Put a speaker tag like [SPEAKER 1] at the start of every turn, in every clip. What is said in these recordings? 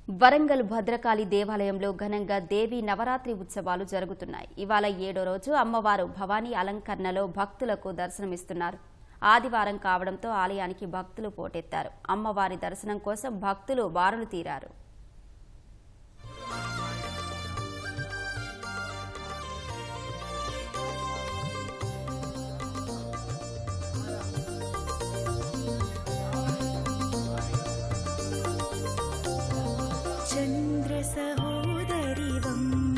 [SPEAKER 1] వరంగల్ భద్రకాళి దేవాలయంలో ఘనంగా దేవి నవరాత్రి ఉత్సవాలు జరుగుతున్నాయి. ఇవాళ 7వ రోజు అమ్మవారు భవానీ అలంకరణలో భక్తులకు దర్శనమిస్తున్నారు. ఆదివారం కావడంతో ఆలయానికి భక్తులు పోటెత్తారు. అమ్మవారి దర్శనం కోసం భక్తులు బారులు తీరారు.
[SPEAKER 2] చంద్ర సహోదరి వమ్మ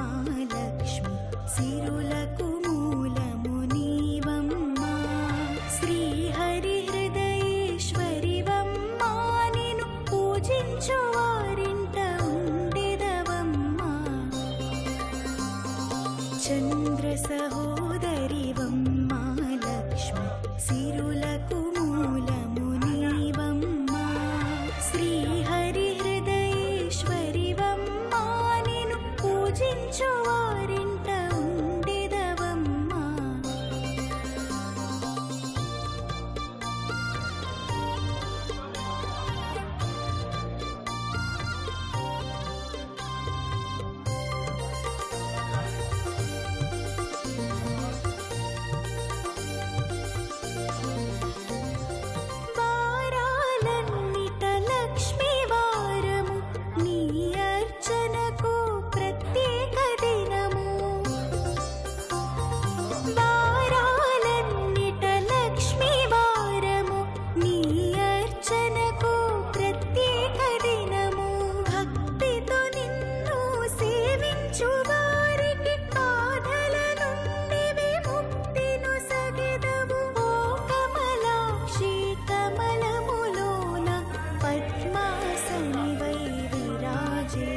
[SPEAKER 2] లక్ష్మి సిరులకు మూలము నీవమ్మ శ్రీహరి హృదయేశ్వరి వమ్మ నిన్ను పూజించు వారింట ఉండెదవమ్మ చంద్ర సహోదరి వమ్మ లక్ష్మి సిరులకు మూలము నీవమ్మ శ్రీహరి వారింట ఉండెదవమ్మా వారాలన్నిట లక్ష్మీ వారము నీ అర్చనకు పద్మాసని వై విరాజే